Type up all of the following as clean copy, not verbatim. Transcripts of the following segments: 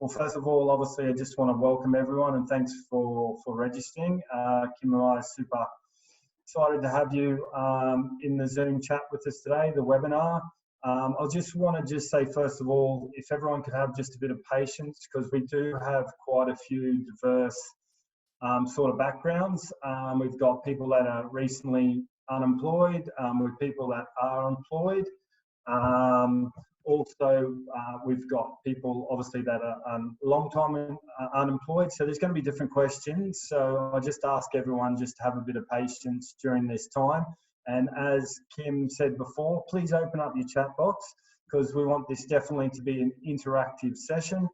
Well, first of all, obviously, I just want to welcome everyone and thanks for registering. Kim and I are super excited to have you in the Zoom chat with us today, the webinar. I just want to say, first of all, if everyone could have just a bit of patience, because we do have quite a few diverse sort of backgrounds. We've got people that are recently unemployed, with people that are employed. Also, we've got people obviously that are long time unemployed, so there's going to be different questions. So I just ask everyone just to have a bit of patience during this time. And as Kim said before, please open up your chat box, because we want this definitely to be an interactive session.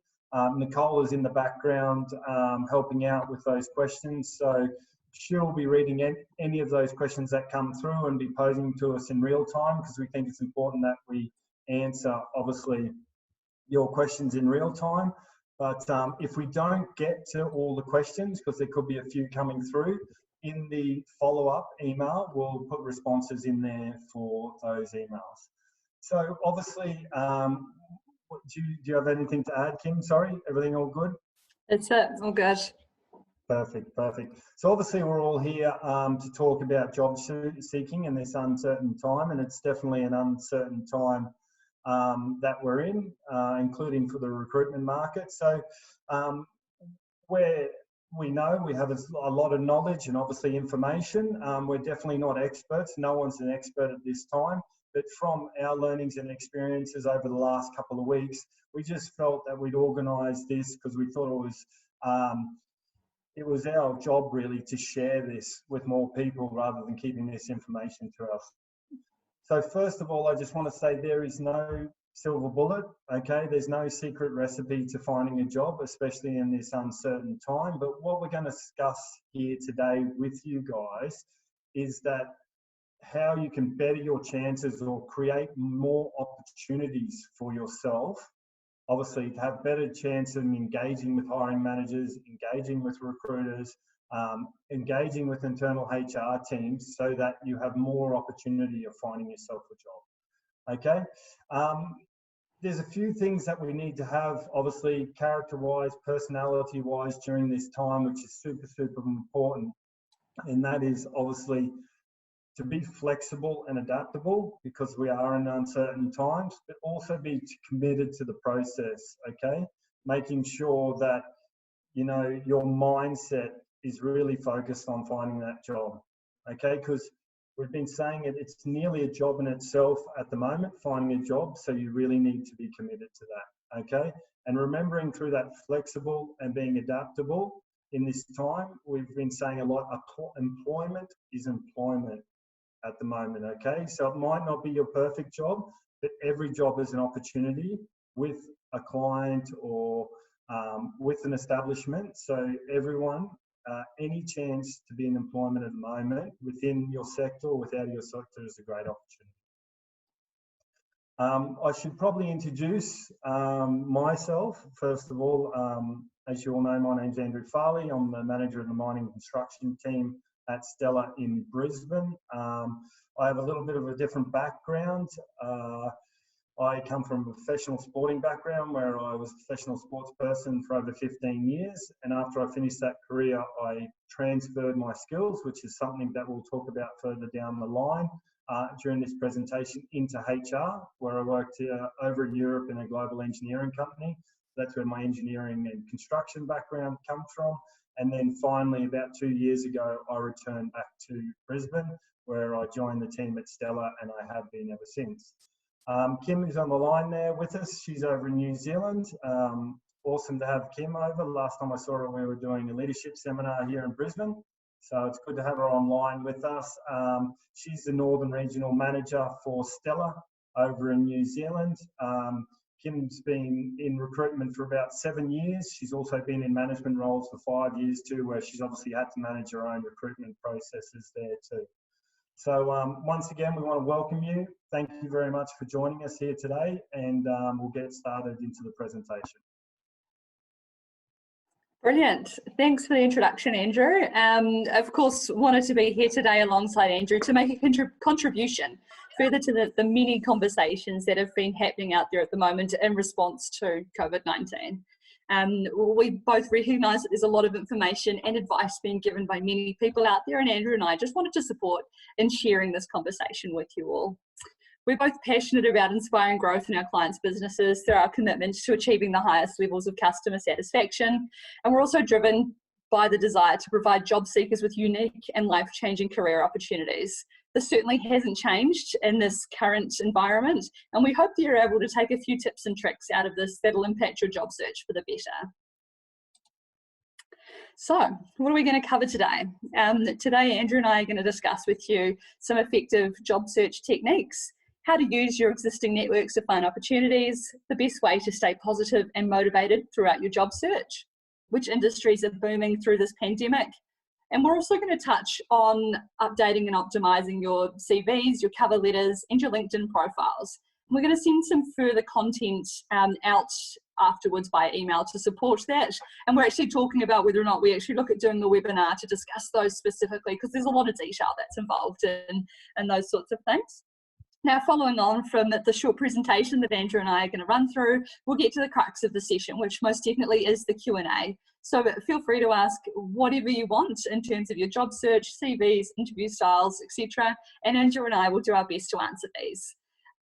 Nicole is in the background helping out with those questions, so she'll be reading any of those questions that come through and be posing to us in real time, because we think it's important that we answer obviously your questions in real time. But if we don't get to all the questions, because there could be a few coming through, in the follow-up email we'll put responses in there for those emails. So obviously, do you have anything to add, Kim? Sorry, everything all good? That's it, all good. Perfect, perfect. So obviously we're all here to talk about job seeking in this uncertain time, and it's definitely an uncertain time that we're in, including for the recruitment market. So where we know we have a lot of knowledge and obviously information, we're definitely not experts. No one's an expert at this time, but from our learnings and experiences over the last couple of weeks, we just felt that we'd organise this because we thought it was our job really to share this with more people rather than keeping this information to us. So first of all, I just want to say there is no silver bullet, okay? There's no secret recipe to finding a job, especially in this uncertain time. But what we're going to discuss here today with you guys is that how you can better your chances or create more opportunities for yourself, obviously to have better chance of engaging with hiring managers, engaging with recruiters, engaging with internal HR teams, so that you have more opportunity of finding yourself a job, okay? There's a few things that we need to have, obviously character-wise, personality-wise during this time, which is super, super important. And that is obviously to be flexible and adaptable, because we are in uncertain times, but also be committed to the process, okay? Making sure that, you know, your mindset is really focused on finding that job, okay? Because we've been saying it's nearly a job in itself at the moment, finding a job, so you really need to be committed to that, okay? And remembering through that flexible and being adaptable in this time, we've been saying a lot, employment is employment at the moment, okay? So it might not be your perfect job, but every job is an opportunity with a client or with an establishment. So everyone, any chance to be in employment at the moment within your sector or without your sector is a great opportunity. I should probably introduce myself. First of all, as you all know, my name's Andrew Farley. I'm the manager of the mining construction team at Stellar in Brisbane. I have a little bit of a different background. I come from a professional sporting background where I was a professional sports person for over 15 years. And after I finished that career, I transferred my skills, which is something that we'll talk about further down the line during this presentation, into HR, where I worked over in Europe in a global engineering company. That's where my engineering and construction background comes from. And then finally, about 2 years ago, I returned back to Brisbane, where I joined the team at Stellar, and I have been ever since. Kim is on the line there with us. She's over in New Zealand. Awesome to have Kim over. Last time I saw her, we were doing a leadership seminar here in Brisbane. So it's good to have her online with us. She's the Northern Regional Manager for Stellar over in New Zealand. Kim's been in recruitment for about 7 years. She's also been in management roles for 5 years too, where she's obviously had to manage her own recruitment processes there too. So once again, we want to welcome you. Thank you very much for joining us here today, and we'll get started into the presentation. Brilliant. Thanks for the introduction, Andrew. Of course, wanted to be here today alongside Andrew to make a contribution further to the many conversations that have been happening out there at the moment in response to COVID-19. We both recognise that there's a lot of information and advice being given by many people out there, and Andrew and I just wanted to support in sharing this conversation with you all. We're both passionate about inspiring growth in our clients' businesses through our commitment to achieving the highest levels of customer satisfaction, and we're also driven by the desire to provide job seekers with unique and life-changing career opportunities. This certainly hasn't changed in this current environment, and we hope that you're able to take a few tips and tricks out of this that'll impact your job search for the better. So, what are we going to cover today? Today, Andrew and I are going to discuss with you some effective job search techniques, how to use your existing networks to find opportunities, the best way to stay positive and motivated throughout your job search, which industries are booming through this pandemic. And we're also going to touch on updating and optimizing your CVs, your cover letters, and your LinkedIn profiles. And we're going to send some further content out afterwards by email to support that. And we're actually talking about whether or not we actually look at doing a webinar to discuss those specifically, because there's a lot of detail that's involved in those sorts of things. Now, following on from the short presentation that Andrew and I are going to run through, we'll get to the crux of the session, which most definitely is the Q&A. So feel free to ask whatever you want in terms of your job search, CVs, interview styles, etc. And Andrew and I will do our best to answer these.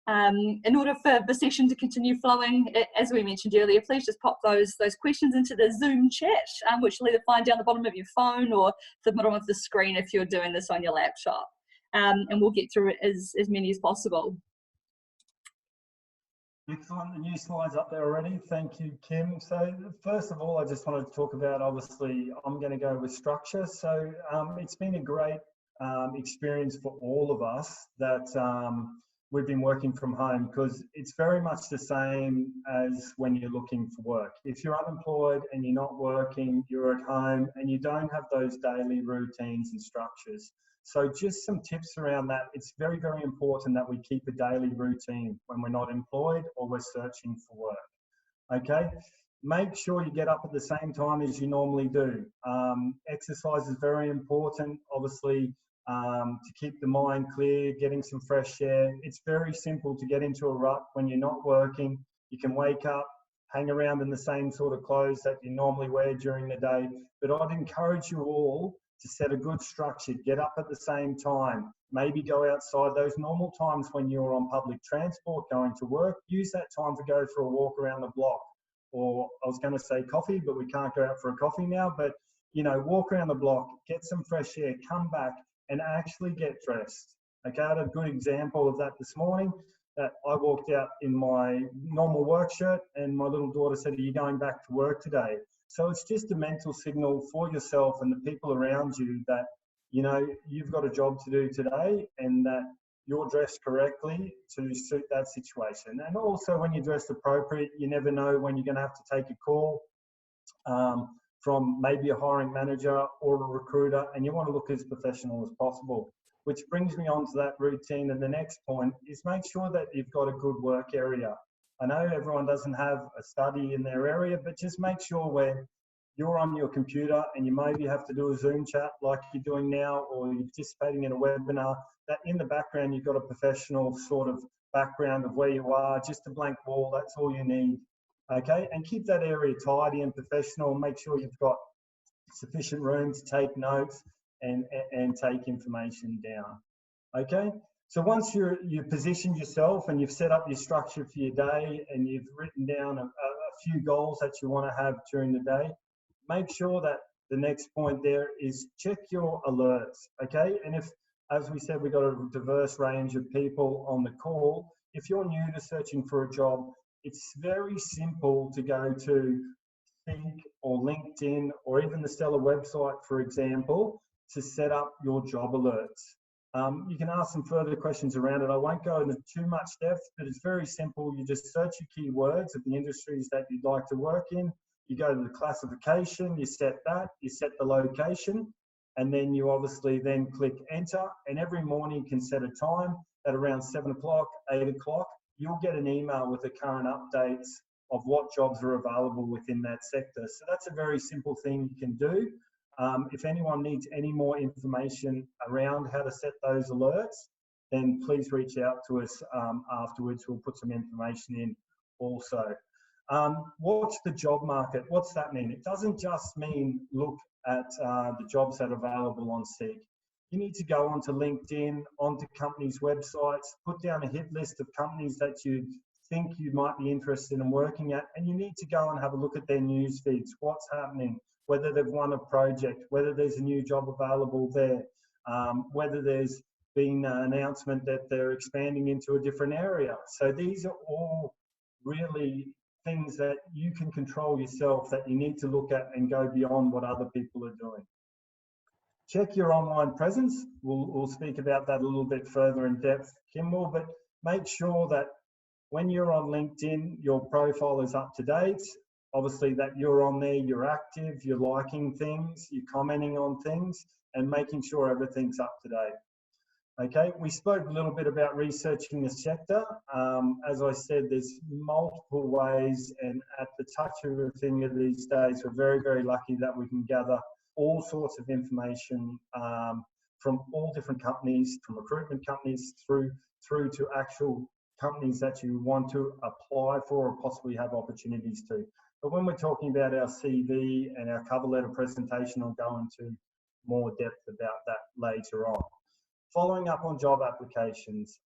In order for the session to continue flowing, as we mentioned earlier, please just pop those questions into the Zoom chat, which you'll either find down the bottom of your phone or the bottom of the screen if you're doing this on your laptop. And we'll get through it as many as possible. Excellent. The new slides up there already. Thank you, Kim. So first of all, I just wanted to talk about, obviously, I'm going to go with structure. So it's been a great experience for all of us that we've been working from home, because it's very much the same as when you're looking for work. If you're unemployed and you're not working, you're at home and you don't have those daily routines and structures. So just some tips around that. It's very, very important that we keep a daily routine when we're not employed or we're searching for work, okay? Make sure you get up at the same time as you normally do. Exercise is very important, obviously, to keep the mind clear, getting some fresh air. It's very simple to get into a rut when you're not working. You can wake up, hang around in the same sort of clothes that you normally wear during the day. But I'd encourage you all to set a good structure, get up at the same time, maybe go outside those normal times when you're on public transport going to work. Use that time to go for a walk around the block, or I was going to say coffee, but we can't go out for a coffee now, but you know, walk around the block, get some fresh air, come back and actually get dressed. Okay, I had a good example of that this morning, that I walked out in my normal work shirt and my little daughter said, "Are you going back to work today?" So it's just a mental signal for yourself and the people around you that, you know, you've got a job to do today and that you're dressed correctly to suit that situation. And also when you're dressed appropriate, you never know when you're going to have to take a call from maybe a hiring manager or a recruiter, and you want to look as professional as possible. Which brings me on to that routine, and the next point is make sure that you've got a good work area. I know everyone doesn't have a study in their area, but just make sure when you're on your computer and you maybe have to do a Zoom chat like you're doing now, or you're participating in a webinar, that in the background you've got a professional sort of background of where you are, just a blank wall, that's all you need. Okay, and keep that area tidy and professional. Make sure you've got sufficient room to take notes and take information down. Okay, so once you've positioned yourself and you've set up your structure for your day and you've written down a few goals that you want to have during the day, make sure that the next point there is check your alerts. Okay, and if, as we said, we've got a diverse range of people on the call. If you're new to searching for a job, it's very simple to go to Think or LinkedIn or even the Stellar website, for example, to set up your job alerts. You can ask some further questions around it. I won't go into too much depth, but it's very simple. You just search your keywords of the industries that you'd like to work in. You go to the classification, you set that, you set the location, and then you obviously then click enter. And every morning you can set a time at around 7 o'clock, 8 o'clock. You'll get an email with the current updates of what jobs are available within that sector. So that's a very simple thing you can do. If anyone needs any more information around how to set those alerts, then please reach out to us afterwards. We'll put some information in also. Watch the job market. What's that mean? It doesn't just mean look at the jobs that are available on Seek. You need to go onto LinkedIn, onto companies' websites, put down a hit list of companies that you think you might be interested in working at, and you need to go and have a look at their news feeds, what's happening, whether they've won a project, whether there's a new job available there, whether there's been an announcement that they're expanding into a different area. So these are all really things that you can control yourself, that you need to look at and go beyond what other people are doing. Check your online presence. We'll speak about that a little bit further in depth, Kimball, but make sure that when you're on LinkedIn, your profile is up to date. Obviously that you're on there, you're active, you're liking things, you're commenting on things, and making sure everything's up to date. Okay, we spoke a little bit about researching the sector. As I said, there's multiple ways, and at the touch of a finger these days, we're very, very lucky that we can gather all sorts of information from all different companies, from recruitment companies through to actual companies that you want to apply for or possibly have opportunities to. But when we're talking about our CV and our cover letter presentation, I'll go into more depth about that later on. Following up on job applications.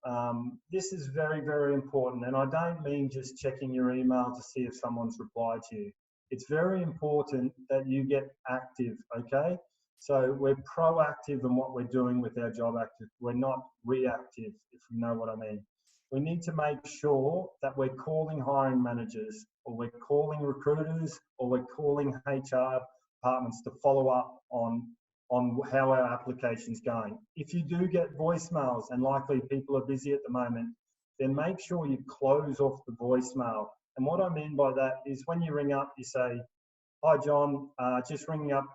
This is very, very important, and I don't mean just checking your email to see if someone's replied to you. It's very important that you get active, okay? So we're proactive in what we're doing with our job active. We're not reactive, if you know what I mean. We need to make sure that we're calling hiring managers, or we're calling recruiters, or we're calling HR departments to follow up on how our application's going. If you do get voicemails, and likely people are busy at the moment, then make sure you close off the voicemail. And what I mean by that is when you ring up, you say, "Hi John, just ringing up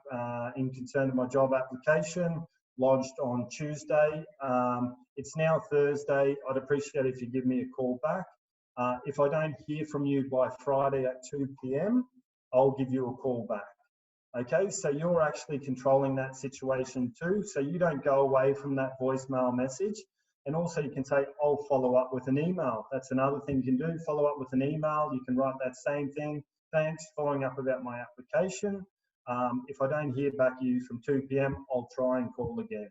in concern of my job application, lodged on Tuesday. It's now Thursday. I'd appreciate if you give me a call back. If I don't hear from you by Friday at 2 p.m, I'll give you a call back." Okay, so you're actually controlling that situation too, so you don't go away from that voicemail message. And also you can say, "I'll follow up with an email." That's another thing you can do, follow up with an email. You can write that same thing. "Thanks, following up about my application. If I don't hear back you from 2 p.m, I'll try and call again."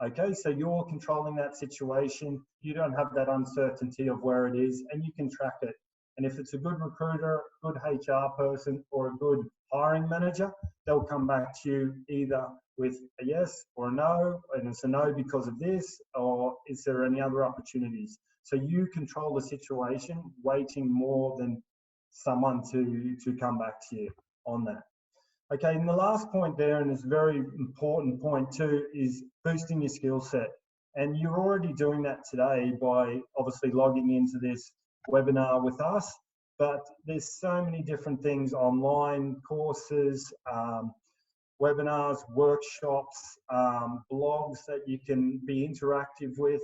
Okay, so you're controlling that situation. You don't have that uncertainty of where it is, and you can track it. And if it's a good recruiter, good HR person, or a good hiring manager, they'll come back to you either with a yes or a no, and it's a no because of this, or is there any other opportunities? So you control the situation, waiting more than someone to come back to you on that. Okay, and the last point there, and it's a very important point too, is boosting your skill set. And you're already doing that today by obviously logging into this webinar with us, but there's so many different things, online courses, webinars, workshops, blogs that you can be interactive with.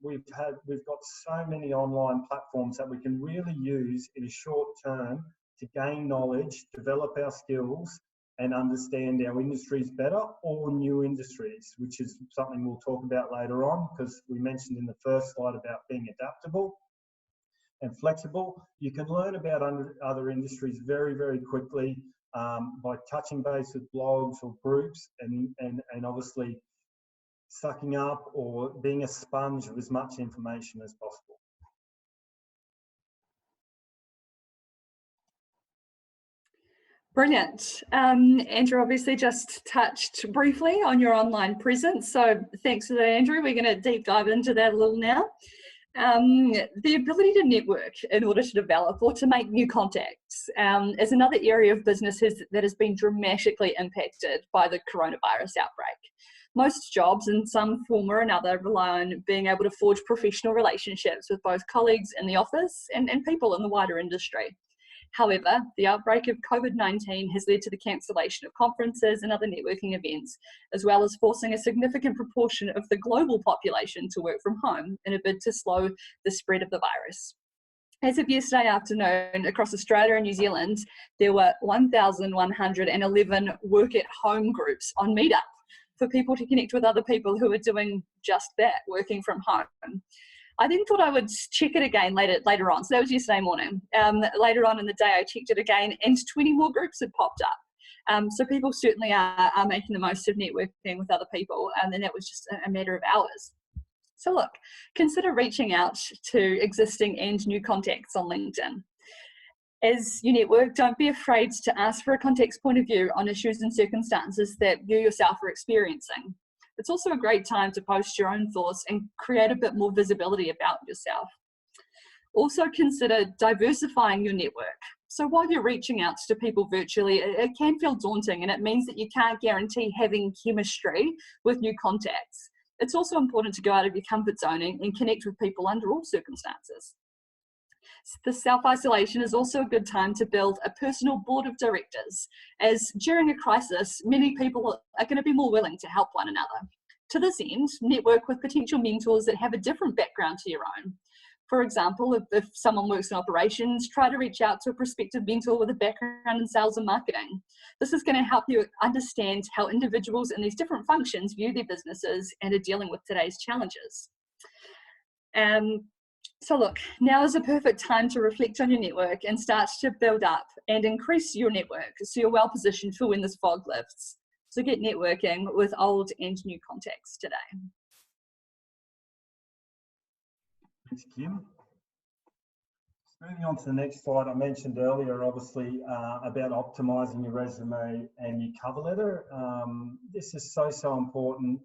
We've got so many online platforms that we can really use in a short term to gain knowledge, develop our skills, and understand our industries better, or new industries, which is something we'll talk about later on, because we mentioned in the first slide about being adaptable and flexible. You can learn about other industries very, very quickly by touching base with blogs or groups, and obviously sucking up or being a sponge of as much information as possible. Brilliant. Andrew obviously just touched briefly on your online presence, so thanks for that, Andrew. We're going to deep dive into that a little now. The ability to network in order to develop or to make new contacts is another area of businesses that has been dramatically impacted by the coronavirus outbreak. Most jobs in some form or another rely on being able to forge professional relationships with both colleagues in the office and people in the wider industry. However, the outbreak of COVID-19 has led to the cancellation of conferences and other networking events, as well as forcing a significant proportion of the global population to work from home in a bid to slow the spread of the virus. As of yesterday afternoon, across Australia and New Zealand, there were 1,111 work-at-home groups on Meetup for people to connect with other people who are doing just that, working from home. I then thought I would check it again later on. So that was yesterday morning. Later on in the day, I checked it again, and 20 more groups had popped up. So people certainly are making the most of networking with other people, and then that was just a matter of hours. So look, consider reaching out to existing and new contacts on LinkedIn. As you network, don't be afraid to ask for a contact's point of view on issues and circumstances that you yourself are experiencing. It's also a great time to post your own thoughts and create a bit more visibility about yourself. Also consider diversifying your network. So while you're reaching out to people virtually, it can feel daunting, and it means that you can't guarantee having chemistry with new contacts. It's also important to go out of your comfort zone and connect with people under all circumstances. The self-isolation is also a good time to build a personal board of directors, as during a crisis, many people are going to be more willing to help one another. To this end, network with potential mentors that have a different background to your own. For example, if someone works in operations, try to reach out to a prospective mentor with a background in sales and marketing. This is going to help you understand how individuals in these different functions view their businesses and are dealing with today's challenges. So look, now is a perfect time to reflect on your network and start to build up and increase your network so you're well positioned for when this fog lifts. So get networking with old and new contacts today. Thanks, Kim. Moving on to the next slide, I mentioned earlier, obviously, about optimizing your resume and your cover letter. This is so important.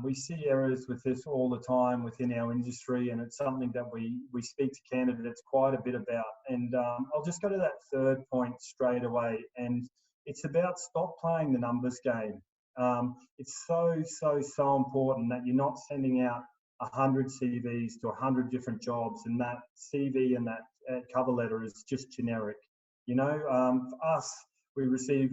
We see errors with this all the time within our industry, and it's something that we speak to candidates quite a bit about. And I'll just go to that third point straight away, and it's about stop playing the numbers game. It's so important that you're not sending out 100 CVs to 100 different jobs, and that CV and that cover letter is just generic. You know, for us, we receive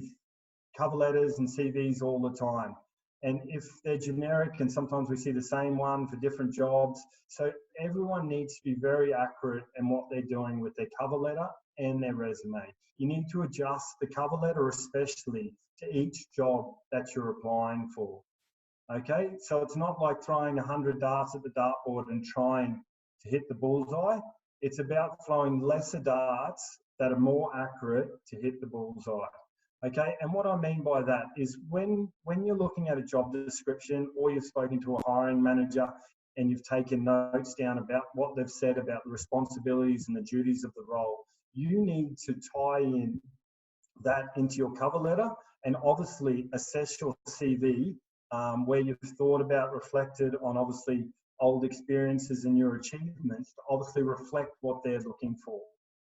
cover letters and CVs all the time. And if they're generic, and sometimes we see the same one for different jobs, so everyone needs to be very accurate in what they're doing with their cover letter and their resume. You need to adjust the cover letter especially to each job that you're applying for. Okay, so it's not like throwing 100 darts at the dartboard and trying to hit the bullseye. It's about throwing lesser darts that are more accurate to hit the bullseye. Okay, and what I mean by that is when you're looking at a job description, or you've spoken to a hiring manager and you've taken notes down about what they've said about the responsibilities and the duties of the role, you need to tie in that into your cover letter and obviously assess your CV where you've thought about, reflected on obviously old experiences and your achievements to obviously reflect what they're looking for.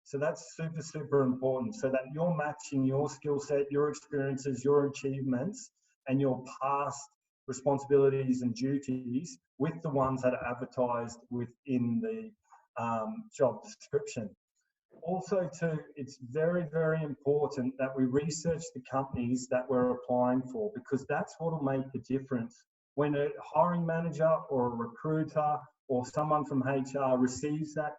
So that's super important, so that you're matching your skill set, your experiences, your achievements, and your past responsibilities and duties with the ones that are advertised within the job description. Also too, it's very important that we research the companies that we're applying for, because that's what will make the difference. When a hiring manager or a recruiter or someone from HR receives that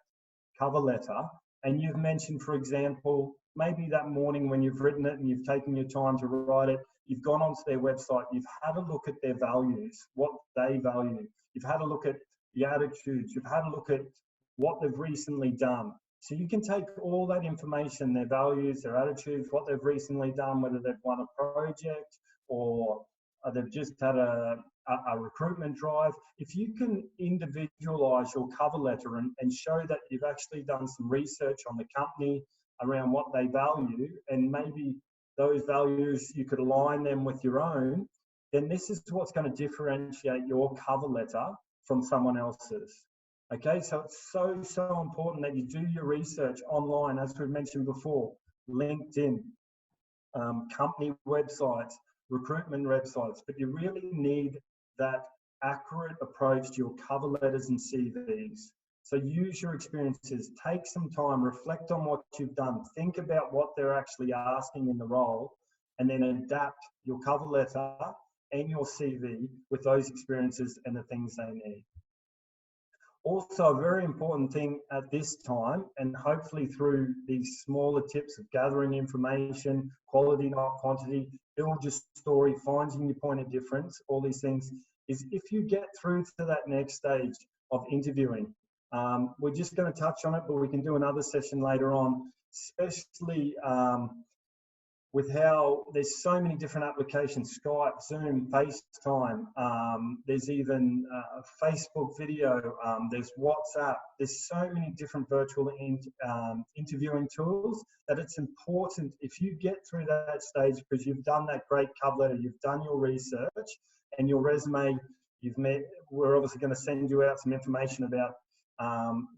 cover letter, and you've mentioned, for example, maybe that morning when you've written it and you've taken your time to write it, you've gone onto their website, you've had a look at their values, what they value, you've had a look at the attitudes, you've had a look at what they've recently done. So you can take all that information, their values, their attitudes, what they've recently done, whether they've won a project or they've just had a recruitment drive. If you can individualize your cover letter and show that you've actually done some research on the company around what they value, and maybe those values you could align them with your own, then this is what's going to differentiate your cover letter from someone else's. Okay, so it's so important that you do your research online, as we've mentioned before, LinkedIn, company websites, recruitment websites, but you really need that accurate approach to your cover letters and CVs. So use your experiences, take some time, reflect on what you've done, think about what they're actually asking in the role, and then adapt your cover letter and your CV with those experiences and the things they need. Also, a very important thing at this time, and hopefully through these smaller tips of gathering information, quality not quantity, build your story, finding your point of difference, all these things, is if you get through to that next stage of interviewing, We're just going to touch on it, but we can do another session later on, especially with how there's so many different applications, Skype, Zoom, FaceTime, there's even Facebook video, there's WhatsApp, there's so many different virtual interviewing tools that it's important if you get through that stage, because you've done that great cover letter, you've done your research and your resume, we're obviously going to send you out some information about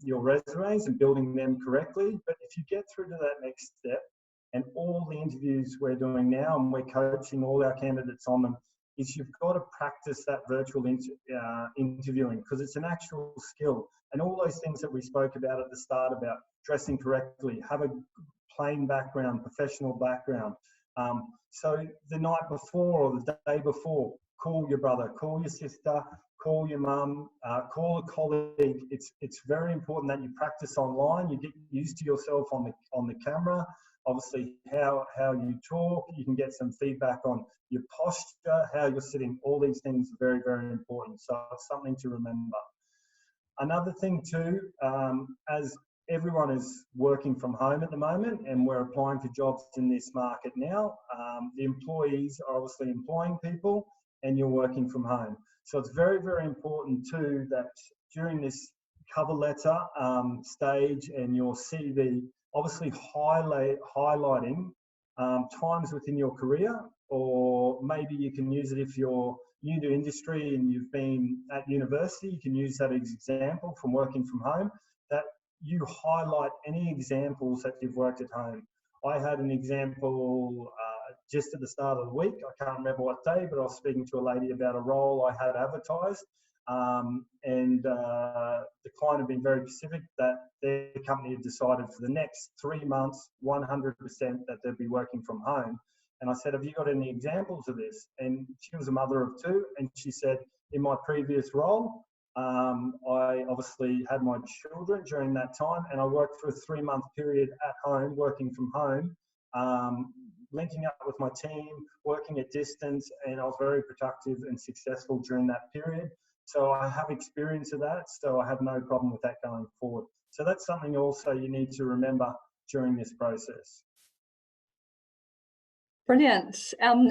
your resumes and building them correctly. But if you get through to that next step, and all the interviews we're doing now, and we're coaching all our candidates on them, is you've got to practice that virtual interviewing, because it's an actual skill. And all those things that we spoke about at the start about dressing correctly, have a plain background, professional background. So the night before or the day before, call your brother, call your sister, call your mum, call a colleague. It's very important that you practice online. You get used to yourself on the camera. Obviously, how you talk, you can get some feedback on your posture, how you're sitting. All these things are very, very important. So it's something to remember. Another thing too, as everyone is working from home at the moment and we're applying for jobs in this market now, the employees are obviously employing people and you're working from home. So it's very, very important too that during this cover letter stage and your CV, obviously highlighting times within your career, or maybe you can use it if you're new to industry and you've been at university, you can use that as example from working from home, that you highlight any examples that you've worked at home. I had an example just at the start of the week. I can't remember what day, but I was speaking to a lady about a role I had advertised. The client had been very specific that their company had decided for the next 3 months, 100% that they'd be working from home. And I said, have you got any examples of this? And she was a mother of 2. And she said, in my previous role, I obviously had my children during that time, and I worked for a 3-month period at home, working from home, linking up with my team, working at distance, and I was very productive and successful during that period. So I have experience of that, so I have no problem with that going forward. So that's something also you need to remember during this process. Brilliant.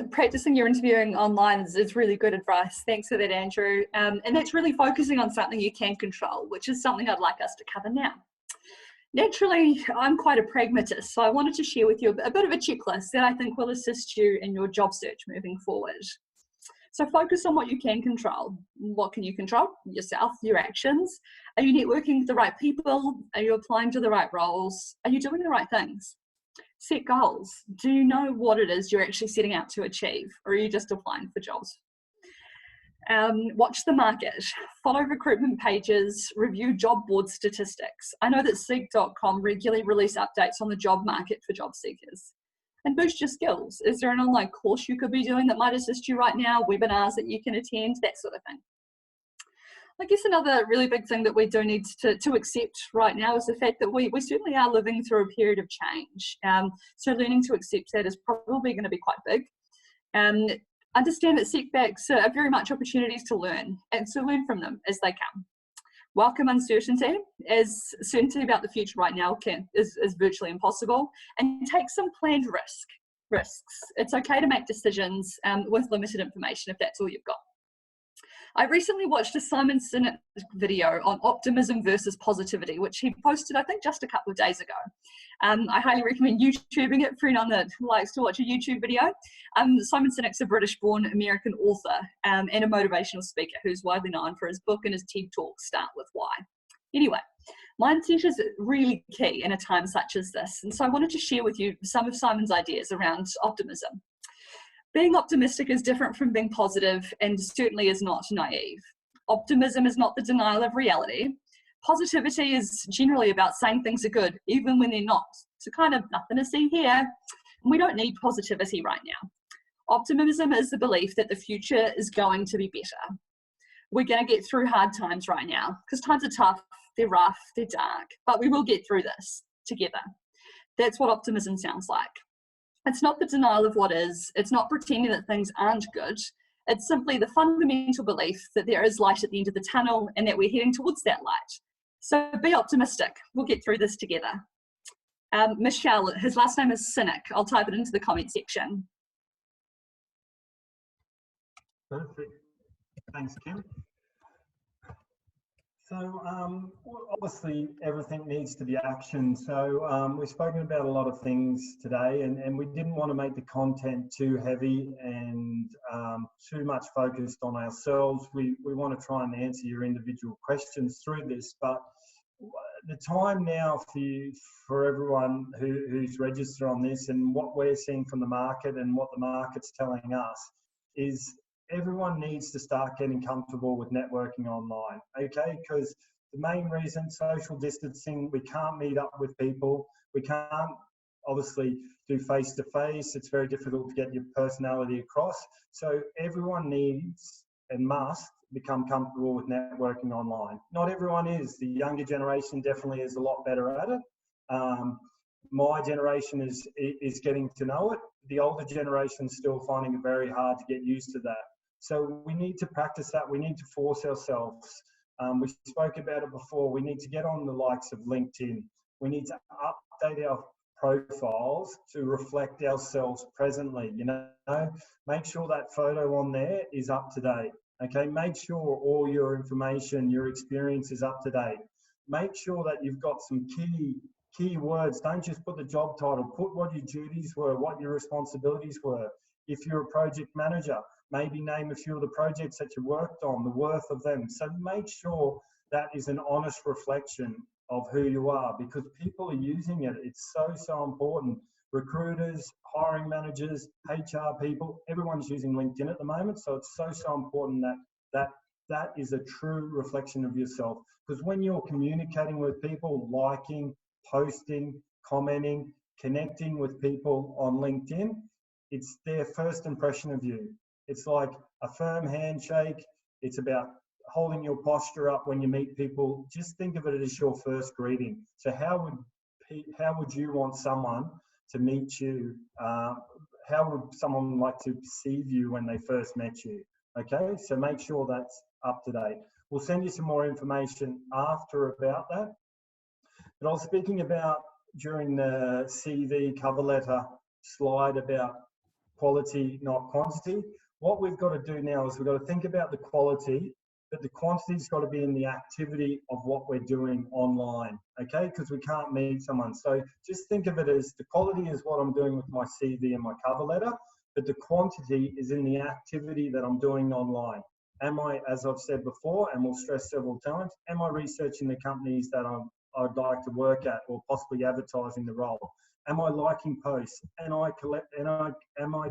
Practicing your interviewing online is really good advice. Thanks for that, Andrew. And that's really focusing on something you can control, which is something I'd like us to cover now. Naturally, I'm quite a pragmatist, so I wanted to share with you a bit of a checklist that I think will assist you in your job search moving forward. So focus on what you can control. What can you control? Yourself, your actions. Are you networking with the right people? Are you applying to the right roles? Are you doing the right things? Set goals. Do you know what it is you're actually setting out to achieve, or are you just applying for jobs? Watch the market. Follow recruitment pages. Review job board statistics. I know that Seek.com regularly release updates on the job market for job seekers. And boost your skills. Is there an online course you could be doing that might assist you right now? Webinars that you can attend, that sort of thing. I guess another really big thing that we do need to accept right now is the fact that we certainly are living through a period of change. So learning to accept that is probably going to be quite big. Understand that setbacks are very much opportunities to learn, and so learn from them as they come. Welcome uncertainty, as certainty about the future right now is virtually impossible, and take some planned risks. It's okay to make decisions with limited information if that's all you've got. I recently watched a Simon Sinek video on optimism versus positivity, which he posted, I think, just a couple of days ago. I highly recommend YouTubing it for anyone that likes to watch a YouTube video. Simon Sinek's a British-born American author and a motivational speaker who's widely known for his book and his TED Talk, Start With Why. Anyway, mindset is really key in a time such as this, and so I wanted to share with you some of Simon's ideas around optimism. Being optimistic is different from being positive and certainly is not naive. Optimism is not the denial of reality. Positivity is generally about saying things are good, even when they're not. So kind of nothing to see here. We don't need positivity right now. Optimism is the belief that the future is going to be better. We're going to get through hard times right now because times are tough, they're rough, they're dark, but we will get through this together. That's what optimism sounds like. It's not the denial of what is. It's not pretending that things aren't good. It's simply the fundamental belief that there is light at the end of the tunnel and that we're heading towards that light. So be optimistic. We'll get through this together. Michelle, his last name is Cynic. I'll type it into the comment section. Perfect. Thanks, Kim. So obviously everything needs to be actioned. So we've spoken about a lot of things today, and we didn't want to make the content too heavy and too much focused on ourselves. We want to try and answer your individual questions through this, but the time now for everyone who's registered on this, and what we're seeing from the market and what the market's telling us, is everyone needs to start getting comfortable with networking online, okay? Because the main reason, social distancing, we can't meet up with people. We can't obviously do face-to-face. It's very difficult to get your personality across. So everyone needs and must become comfortable with networking online. Not everyone is. The younger generation definitely is a lot better at it. My generation is getting to know it. The older generation is still finding it very hard to get used to that. So we need to practice that. We need to force ourselves. We spoke about it before. We need to get on the likes of LinkedIn. We need to update our profiles to reflect ourselves presently. You know, make sure that photo on there is up to date. Okay, make sure all your information, your experience is up to date. Make sure that you've got some key words. Don't just put the job title. Put what your duties were, what your responsibilities were. If you're a project manager, maybe name a few of the projects that you worked on, the worth of them. So make sure that is an honest reflection of who you are, because people are using it. It's so important. Recruiters, hiring managers, HR people, everyone's using LinkedIn at the moment. So it's so important that is a true reflection of yourself. Because when you're communicating with people, liking, posting, commenting, connecting with people on LinkedIn, it's their first impression of you. It's like a firm handshake. It's about holding your posture up when you meet people. Just think of it as your first greeting. So how would you want someone to meet you? How would someone like to perceive you when they first met you? Okay, so make sure that's up to date. We'll send you some more information after about that. But I was speaking about during the CV cover letter slide about quality, not quantity. What we've got to do now is we've got to think about the quality, but the quantity's got to be in the activity of what we're doing online, okay? Because we can't meet someone. So just think of it as the quality is what I'm doing with my CV and my cover letter, but the quantity is in the activity that I'm doing online. Am I, as I've said before, and we'll stress several times, am I researching the companies that I'd like to work at or possibly advertising the role? Am I liking posts? Am I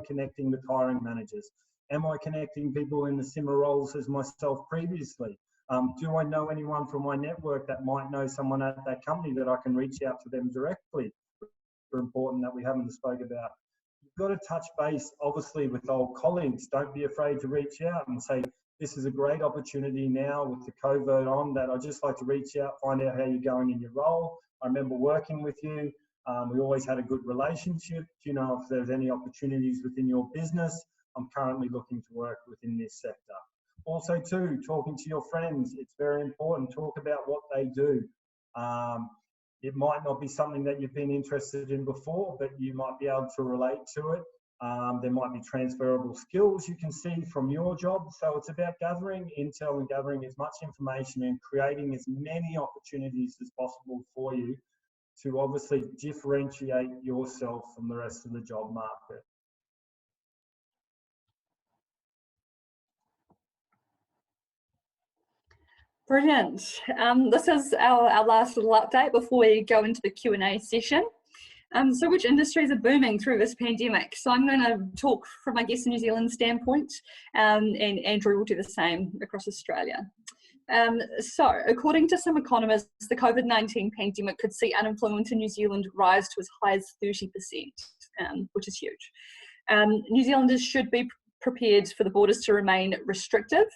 connecting with hiring managers? Am I connecting people in the similar roles as myself previously? Do I know anyone from my network that might know someone at that company that I can reach out to them directly? Super important that we haven't spoke about. You've got to touch base, obviously, with old colleagues. Don't be afraid to reach out and say, this is a great opportunity now with the COVID on that I'd just like to reach out, find out how you're going in your role. I remember working with you. We always had a good relationship. Do you know if there's any opportunities within your business? I'm currently looking to work within this sector. Also too, talking to your friends, it's very important. Talk about what they do. It might not be something that you've been interested in before, but you might be able to relate to it. There might be transferable skills you can see from your job. So it's about gathering intel and gathering as much information and creating as many opportunities as possible for you to obviously differentiate yourself from the rest of the job market. Brilliant. This is our last little update before we go into the Q&A session. So which industries are booming through this pandemic? So I'm going to talk from, I guess, a New Zealand standpoint, and Andrew will do the same across Australia. So according to some economists, the COVID-19 pandemic could see unemployment in New Zealand rise to as high as 30%, which is huge. New Zealanders should be prepared for the borders to remain restrictive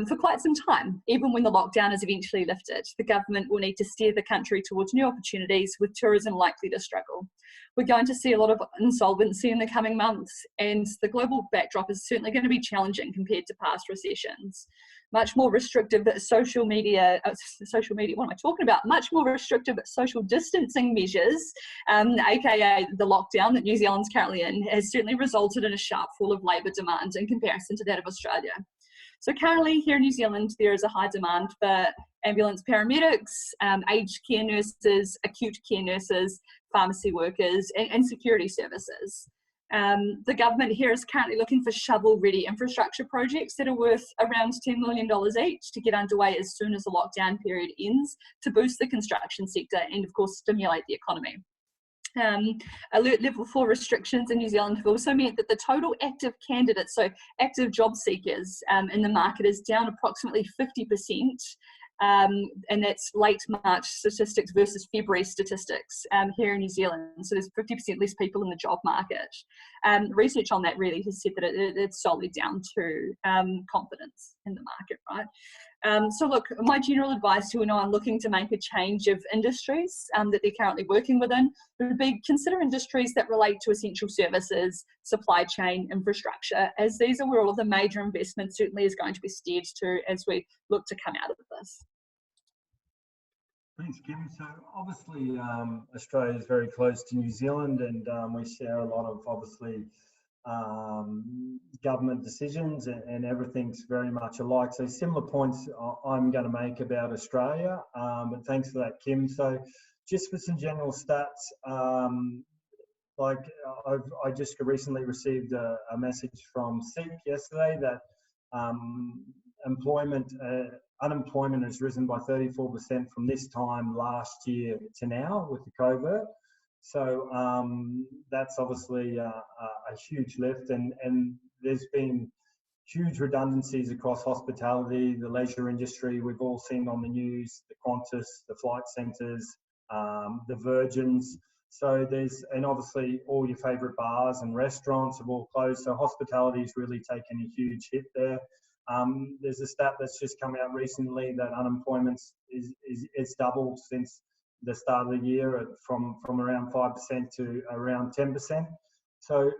for quite some time. Even when the lockdown is eventually lifted, the government will need to steer the country towards new opportunities, with tourism likely to struggle. We're going to see a lot of insolvency in the coming months, and the global backdrop is certainly going to be challenging compared to past recessions. much more restrictive social media, what am I talking about? Much more restrictive social distancing measures, aka the lockdown that New Zealand's currently in, has certainly resulted in a sharp fall of labour demand in comparison to that of Australia. So currently here in New Zealand, there is a high demand for ambulance paramedics, aged care nurses, acute care nurses, pharmacy workers, and security services. The government here is currently looking for shovel-ready infrastructure projects that are worth around $10 million each to get underway as soon as the lockdown period ends, to boost the construction sector and, of course, stimulate the economy. Alert level 4 restrictions in New Zealand have also meant that the total active candidates, so active job seekers in the market, is down approximately 50%. And that's late March statistics versus February statistics here in New Zealand. So there's 50% less people in the job market. Research on that really has said that it's solely down to confidence in the market, right? So look, my general advice to anyone looking to make a change of industries that they're currently working within would be consider industries that relate to essential services, supply chain, infrastructure, as these are where all of the major investment certainly is going to be steered to as we look to come out of this. Thanks, Kim. So obviously Australia is very close to New Zealand, and we share a lot of obviously government decisions, and everything's very much alike. So similar points I'm going to make about Australia, but thanks for that, Kim. So just for some general stats, I just recently received a message from SEEK yesterday that unemployment has risen by 34% from this time last year to now with the COVID. So that's obviously a huge lift, and there's been huge redundancies across hospitality, the leisure industry. We've all seen on the news, the Qantas, the Flight Centres, the Virgins. So and obviously all your favourite bars and restaurants have all closed. So hospitality has really taken a huge hit there. There's a stat that's just come out recently that unemployment is doubled since the start of the year, from around 5% to around 10%. So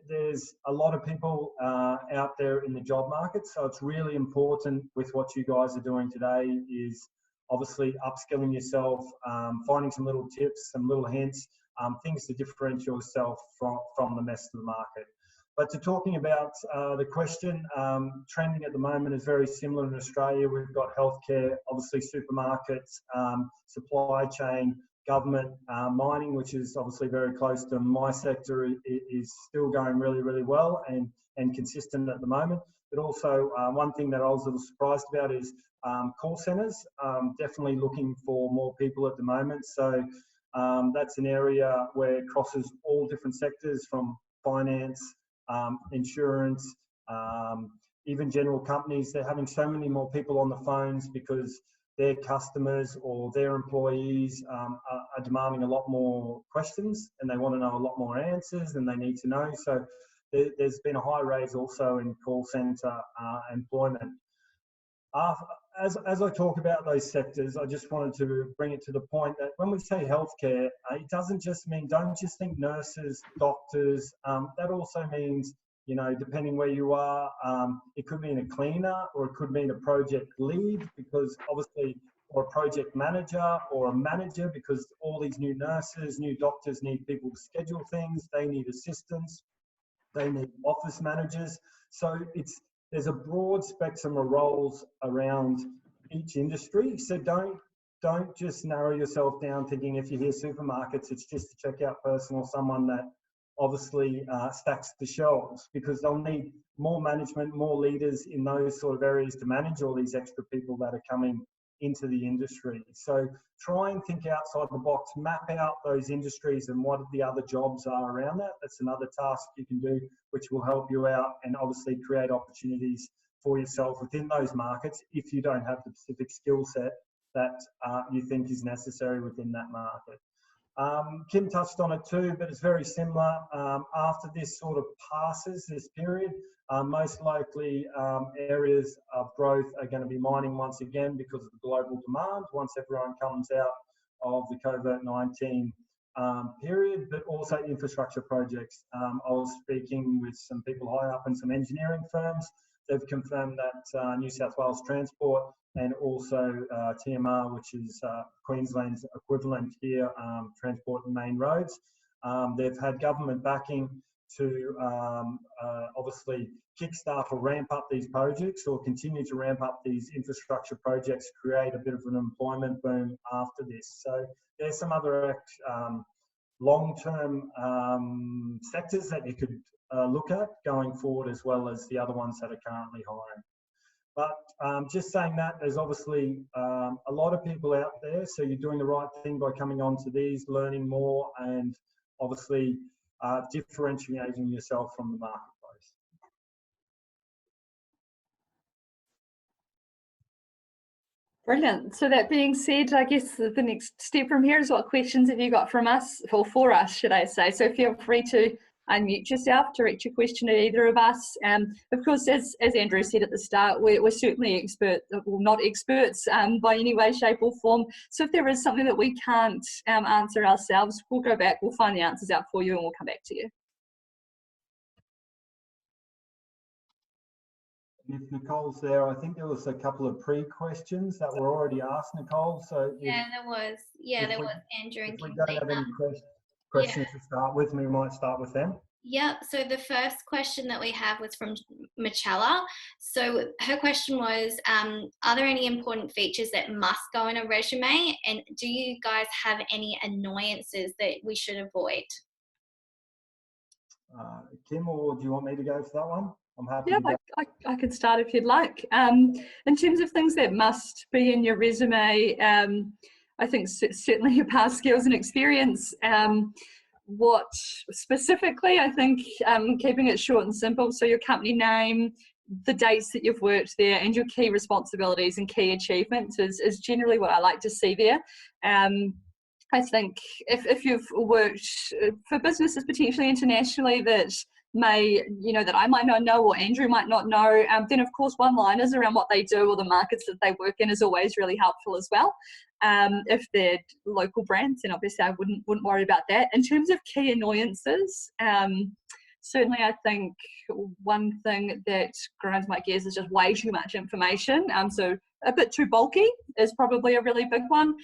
there's a lot of people out there in the job market. So it's really important with what you guys are doing today is obviously upskilling yourself, finding some little tips, some little hints, things to differentiate yourself from the rest of the market. But to talking about the question, trending at the moment is very similar in Australia. We've got healthcare, obviously supermarkets, supply chain, government, mining, which is obviously very close to my sector, is still going really, really well and consistent at the moment. But also one thing that I was a little surprised about is call centres, definitely looking for more people at the moment. So that's an area where it crosses all different sectors, from finance, insurance, even general companies. They're having so many more people on the phones because their customers or their employees are demanding a lot more questions, and they want to know a lot more answers than they need to know. So there's been a high raise also in call centre employment. As I talk about those sectors, I just wanted to bring it to the point that when we say healthcare, it doesn't just mean, don't just think nurses, doctors. That also means, you know, depending where you are, it could mean a cleaner, or it could mean a project lead, because obviously, or a project manager or a manager, because all these new nurses, new doctors need people to schedule things. They need assistants. They need office managers. So there's a broad spectrum of roles around each industry. So don't just narrow yourself down thinking if you hear supermarkets, it's just a checkout person or someone that obviously stacks the shelves, because they'll need more management, more leaders in those sort of areas to manage all these extra people that are coming into the industry. So try and think outside the box, map out those industries and what the other jobs are around that. That's another task you can do, which will help you out and obviously create opportunities for yourself within those markets if you don't have the specific skill set that you think is necessary within that market. Kim touched on it too, but it's very similar. After this sort of passes, this period, most likely areas of growth are going to be mining once again because of the global demand once everyone comes out of the COVID-19 period, but also infrastructure projects. I was speaking with some people high up in some engineering firms they've confirmed that New South Wales Transport and also TMR, which is Queensland's equivalent here, Transport and Main Roads. They've had government backing to obviously kickstart or ramp up these projects or continue to ramp up these infrastructure projects, create a bit of an employment boom after this. So there's some other long-term sectors that you could look at going forward, as well as the other ones that are currently hiring. But just saying that, there's obviously a lot of people out there, so you're doing the right thing by coming on to these, learning more, and obviously differentiating yourself from the marketplace. Brilliant. So that being said, I guess the next step from here is what questions have you got from us, or for us, should I say. So feel free to unmute yourself, direct your question at either of us. Of course, as Andrew said at the start, we're certainly not experts by any way, shape or form. So if there is something that we can't answer ourselves, we'll go back, we'll find the answers out for you and we'll come back to you. If Nicole's there, I think there was a couple of pre-questions that were already asked, Nicole. So yeah, there was. Yeah, there was Andrew and Kimberly. If we don't have any questions to start with, we might start with them. Yeah, so the first question that we have was from Michela. So her question was, are there any important features that must go in a resume? And do you guys have any annoyances that we should avoid? Kim, or do you want me to go for that one? I'm happy. Yeah, I can start if you'd like. In terms of things that must be in your resume, I think certainly your past skills and experience. What specifically, I think keeping it short and simple, so your company name, the dates that you've worked there, and your key responsibilities and key achievements is generally what I like to see there. I think if you've worked for businesses potentially internationally that that I might not know or Andrew might not know, then of course one-liners around what they do or the markets that they work in is always really helpful as well. If they're local brands, then obviously I wouldn't worry about that. In terms of key annoyances, certainly I think one thing that grinds my gears is just way too much information. So a bit too bulky is probably a really big one.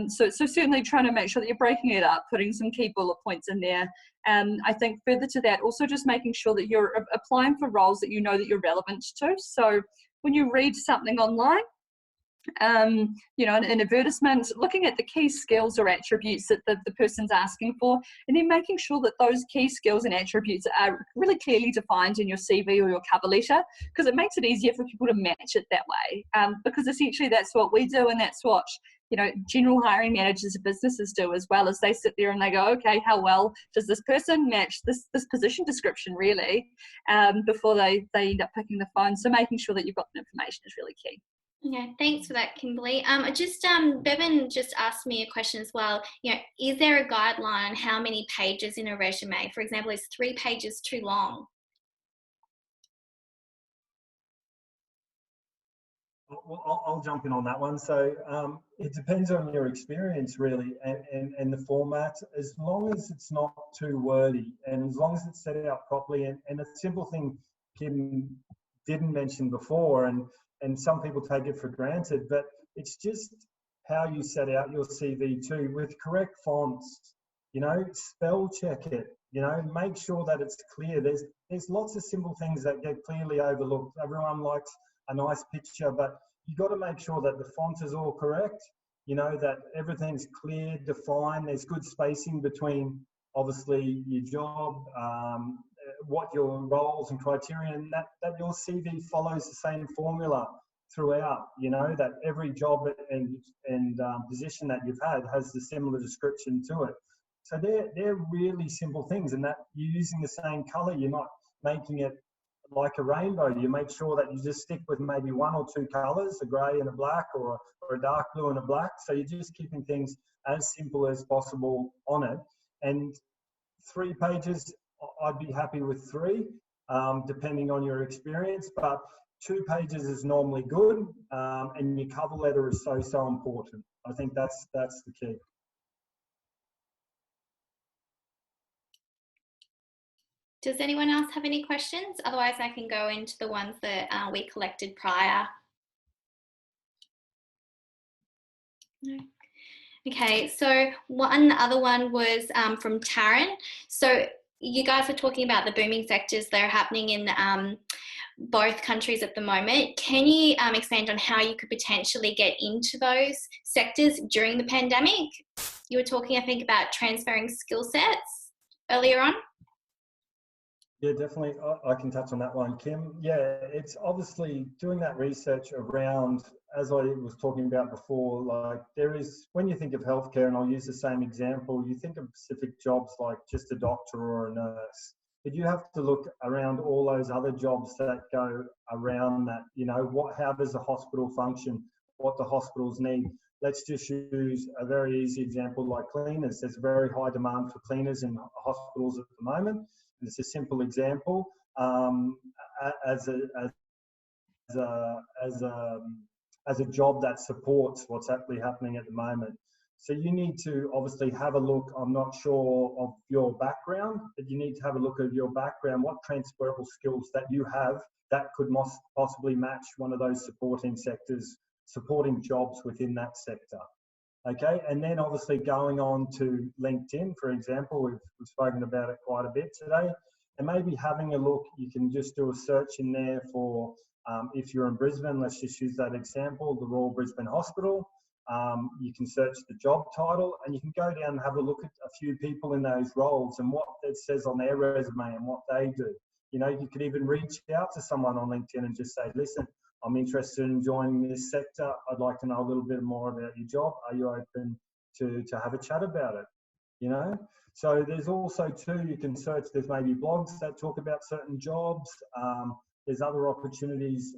So certainly trying to make sure that you're breaking it up, putting some key bullet points in there. I think further to that, also just making sure that you're applying for roles that you know that you're relevant to. So when you read something online, an advertisement, looking at the key skills or attributes that the person's asking for, and then making sure that those key skills and attributes are really clearly defined in your CV or your cover letter, because it makes it easier for people to match it that way. Because essentially that's what we do, and that's what general hiring managers of businesses do as well, as they sit there and they go, okay, how well does this person match this position description really, before they end up picking the phone. So making sure that you've got the information is really key. Yeah, thanks for that, Kimberly. Bevan just asked me a question as well. Is there a guideline on how many pages in a resume? For example, is 3 pages too long? Well, I'll jump in on that one. So it depends on your experience really, and the format, as long as it's not too wordy and as long as it's set out properly. And a simple thing Kim didn't mention before, and some people take it for granted, but it's just how you set out your CV too, with correct fonts, spell check it, make sure that it's clear. There's lots of simple things that get clearly overlooked. Everyone likes a nice picture, but you got to make sure that the font is all correct, that everything's clear, defined, there's good spacing between obviously your job, what your roles and criteria, and that your CV follows the same formula throughout, that every job and position that you've had has the similar description to it. So they're really simple things, and that you're using the same color. You're not making it like a rainbow. You make sure that you just stick with maybe 1 or 2 colors, a gray and a black, or a dark blue and a black. So you're just keeping things as simple as possible on it. And 3 pages, I'd be happy with 3, depending on your experience, but 2 pages is normally good, and your cover letter is so important. I think that's the key. Does anyone else have any questions? Otherwise, I can go into the ones that we collected prior. No. Okay, so one other one was from Taryn. So you guys were talking about the booming sectors that are happening in both countries at the moment. Can you expand on how you could potentially get into those sectors during the pandemic? You were talking, I think, about transferring skill sets earlier on. Yeah, definitely. I can touch on that one, Kim. Yeah, it's obviously doing that research around, as I was talking about before, like there is, when you think of healthcare, and I'll use the same example, you think of specific jobs like just a doctor or a nurse, but you have to look around all those other jobs that go around that. You know, how does a hospital function, what the hospitals need. Let's just use a very easy example like cleaners. There's very high demand for cleaners in hospitals at the moment. It's a simple example as a job that supports what's actually happening at the moment. So you need to obviously have a look. I'm not sure of your background, but you need to have a look at your background, what transferable skills that you have that could possibly match one of those supporting sectors, supporting jobs within that sector. Okay, and then obviously going on to LinkedIn, for example, we've spoken about it quite a bit today, and maybe having a look, you can just do a search in there for, if you're in Brisbane, let's just use that example, the Royal Brisbane Hospital. You can search the job title and you can go down and have a look at a few people in those roles and what it says on their resume and what they do. You know, you could even reach out to someone on LinkedIn and just say, listen, I'm interested in joining this sector. I'd like to know a little bit more about your job. Are you open to have a chat about it? You know, so there's also too, you can search, there's maybe blogs that talk about certain jobs. There's other opportunities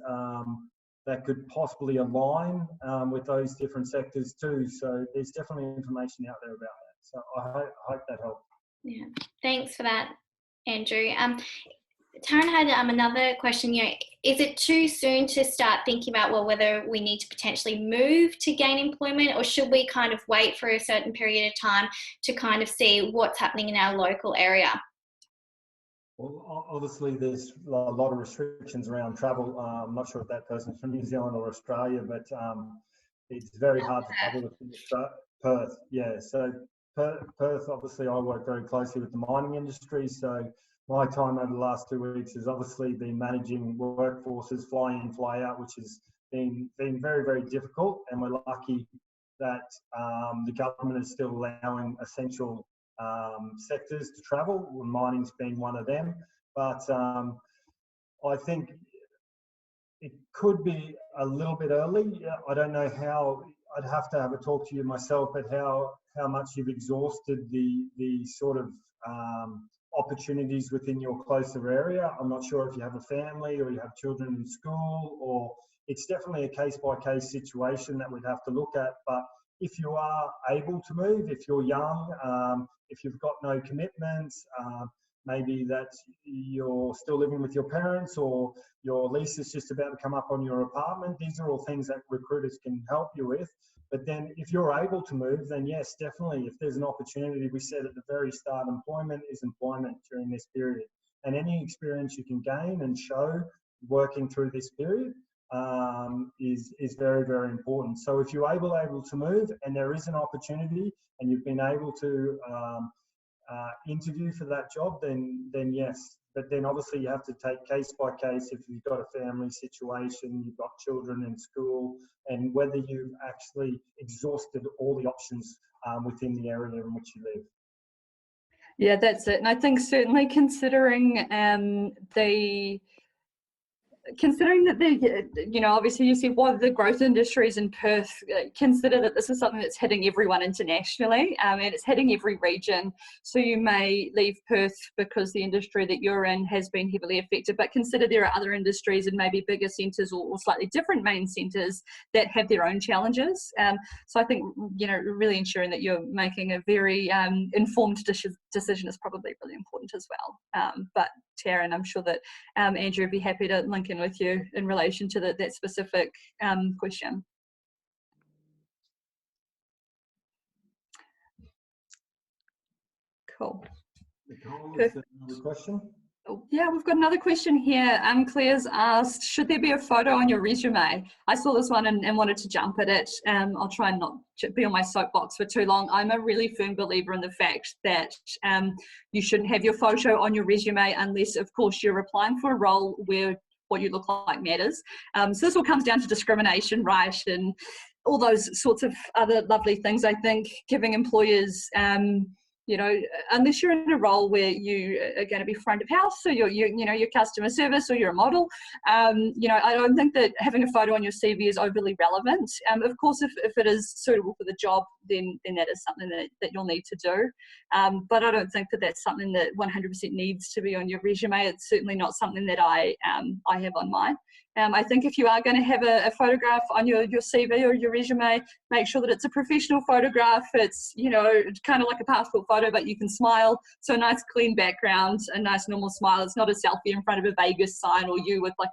that could possibly align with those different sectors too. So there's definitely information out there about that. So I hope that helped. Yeah, thanks for that, Andrew. Taryn had another question. You know, is it too soon to start thinking about, well, whether we need to potentially move to gain employment, or should we kind of wait for a certain period of time to kind of see what's happening in our local area? Well, obviously there's a lot of restrictions around travel. I'm not sure if that person's from New Zealand or Australia, but it's very hard to travel within Perth. Yeah, so Perth, obviously I work very closely with the mining industry, so my time over the last 2 weeks has obviously been managing workforces, fly in, fly out, which has been very, very difficult. And we're lucky that the government is still allowing essential sectors to travel, mining's been one of them. But I think it could be a little bit early. I don't know how, I'd have to have a talk to you myself, but how much you've exhausted the sort of opportunities within your closer area. I'm not sure if you have a family or you have children in school, or it's definitely a case-by-case situation that we'd have to look at. But if you are able to move, if you're young, if you've got no commitments, maybe that you're still living with your parents or your lease is just about to come up on your apartment, these are all things that recruiters can help you with. But then if you're able to move, then yes, definitely, if there's an opportunity, we said at the very start, employment is employment during this period. And any experience you can gain and show working through this period is very, very important. So if you're able to move and there is an opportunity and you've been able to interview for that job, then yes. But then obviously you have to take case by case if you've got a family situation, you've got children in school, and whether you've actually exhausted all the options within the area in which you live. Yeah, that's it. And I think certainly considering that obviously you see what the growth industries in Perth, consider that this is something that's hitting everyone internationally, and it's hitting every region. So you may leave Perth because the industry that you're in has been heavily affected, but consider there are other industries and maybe bigger centres or slightly different main centres that have their own challenges. So I think, really ensuring that you're making a very informed decision is probably really important as well. But Taryn, I'm sure that Andrew would be happy to link in with you in relation to that specific question. Cool. Nicole, is there another question? Yeah, we've got another question here. Claire's asked, should there be a photo on your resume? I saw this one and wanted to jump at it. I'll try and not be on my soapbox for too long. I'm a really firm believer in the fact that you shouldn't have your photo on your resume unless, of course, you're applying for a role where what you look like matters. So this all comes down to discrimination, right? And all those sorts of other lovely things. I think giving employers you know, unless you're in a role where you are going to be front of house, so you're customer service or you're a model, you know, I don't think that having a photo on your CV is overly relevant. Of course, if it is suitable for the job, then that is something that you'll need to do. But I don't think that that's something that 100% needs to be on your resume. It's certainly not something that I have on mine. I think if you are going to have a photograph on your CV or your resume, make sure that it's a professional photograph. It's, you know, kind of like a passport photo, but you can smile. So a nice clean background, a nice normal smile. It's not a selfie in front of a Vegas sign or you with like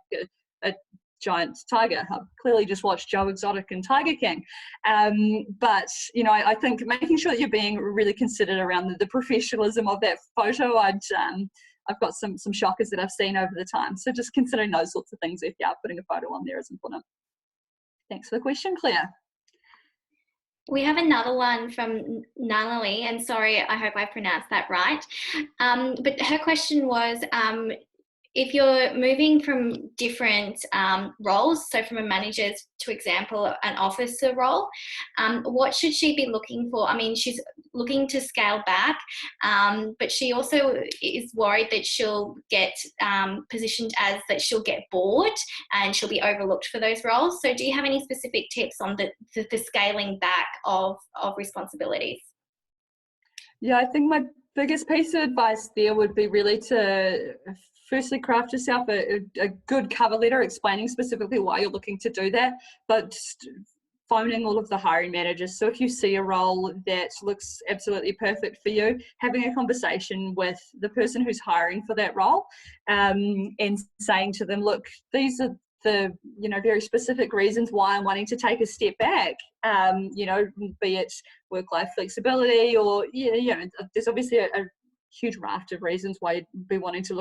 a giant tiger. I've clearly just watched Joe Exotic and Tiger King. But, you know, I think making sure that you're being really considered around the professionalism of that photo, I've got some shockers that I've seen over the time. So just considering those sorts of things if you are putting a photo on there is important. Thanks for the question, Claire. We have another one from Nalali, and sorry, I hope I pronounced that right. But her question was, if you're moving from different roles, so from a manager to example, an officer role, what should she be looking for? I mean, she's looking to scale back, but she also is worried that she'll get positioned as that she'll get bored and she'll be overlooked for those roles. So do you have any specific tips on the scaling back of responsibilities? Yeah, I think my biggest piece of advice there would be really to firstly craft yourself a good cover letter explaining specifically why you're looking to do that, but phoning all of the hiring managers. So if you see a role that looks absolutely perfect for you, having a conversation with the person who's hiring for that role, and saying to them, look, these are the, you know, very specific reasons why I'm wanting to take a step back, you know, be it work-life flexibility or, you know, there's obviously a huge raft of reasons why you'd be wanting to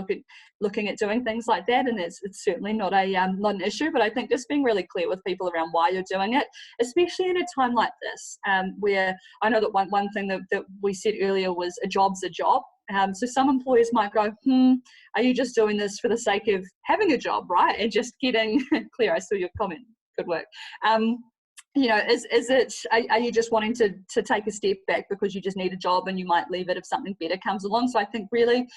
looking at doing things like that, and it's certainly not an issue. But I think just being really clear with people around why you're doing it, especially in a time like this, where I know that one thing that we said earlier was a job's a job. So some employers might go, are you just doing this for the sake of having a job, right? And just getting clear. I saw your comment. Good work. You know, are you just wanting to take a step back because you just need a job and you might leave it if something better comes along? So I think really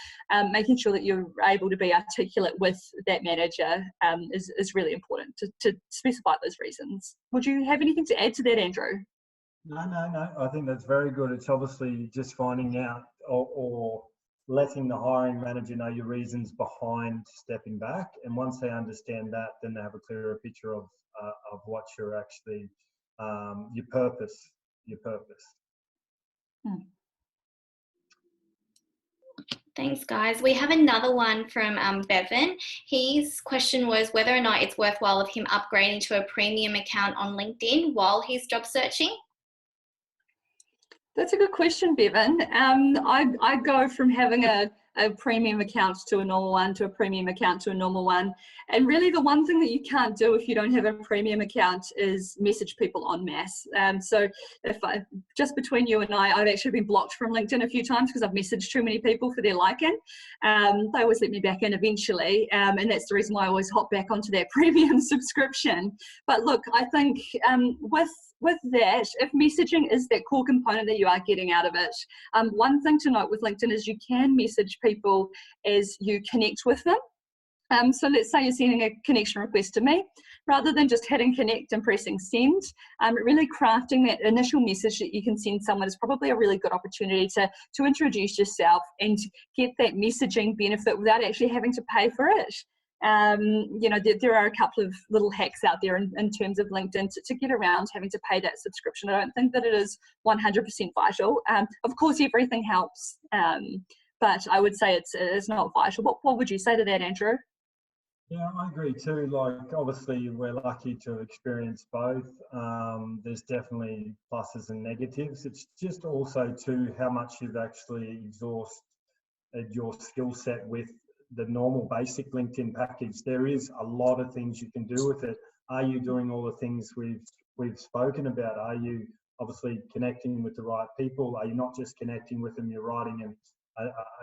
making sure that you're able to be articulate with that manager is really important to specify those reasons. Would you have anything to add to that, Andrew? No. I think that's very good. It's obviously just finding out or letting the hiring manager know your reasons behind stepping back. And once they understand that, then they have a clearer picture of what you're actually, your purpose. Thanks, guys. We have another one from Bevan. His question was whether or not it's worthwhile of him upgrading to a premium account on LinkedIn while he's job searching. That's a good question, Bevan. I go from having a premium account to a normal one, to a premium account to a normal one. And really the one thing that you can't do if you don't have a premium account is message people en masse. So just between you and I've actually been blocked from LinkedIn a few times because I've messaged too many people for their liking. They always let me back in eventually. And that's the reason why I always hop back onto that premium subscription. But look, I think with that, if messaging is that core component that you are getting out of it, one thing to note with LinkedIn is you can message people as you connect with them. So let's say you're sending a connection request to me, rather than just hitting connect and pressing send, really crafting that initial message that you can send someone is probably a really good opportunity to introduce yourself and get that messaging benefit without actually having to pay for it. You know, there are a couple of little hacks out there in terms of LinkedIn to get around having to pay that subscription. I don't think that it is 100% vital. Of course, everything helps, but I would say it's not vital. What would you say to that, Andrew? Yeah, I agree too. Like, obviously, we're lucky to experience both. There's definitely pluses and negatives. It's just also too how much you've actually exhausted your skill set with the normal basic LinkedIn package. There is a lot of things you can do with it. Are you doing all the things we've spoken about? Are you obviously connecting with the right people? Are you not just connecting with them, you're writing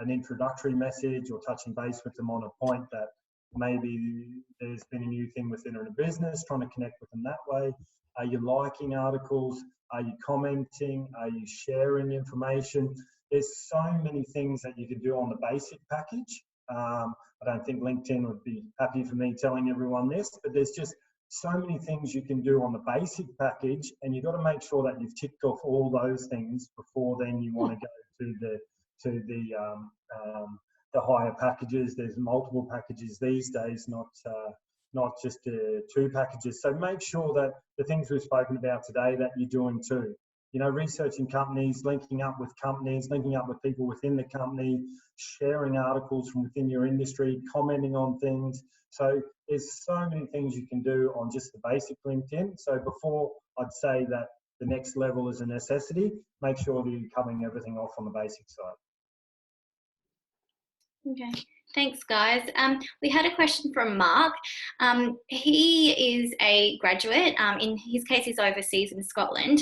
an introductory message or touching base with them on a point that maybe there's been a new thing within a business, trying to connect with them that way? Are you liking articles? Are you commenting? Are you sharing information? There's so many things that you can do on the basic package. I don't think LinkedIn would be happy for me telling everyone this, but there's just so many things you can do on the basic package, and you've got to make sure that you've ticked off all those things before then you want to go to the higher packages. There's multiple packages these days, not just 2 packages. So make sure that the things we've spoken about today that you're doing too. You know, researching companies, linking up with companies, linking up with people within the company, sharing articles from within your industry, commenting on things. So there's so many things you can do on just the basic LinkedIn. So before I'd say that the next level is a necessity, make sure that you're covering everything off on the basic side. Okay, thanks guys. We had a question from Mark. He is a graduate. In his case, he's overseas in Scotland.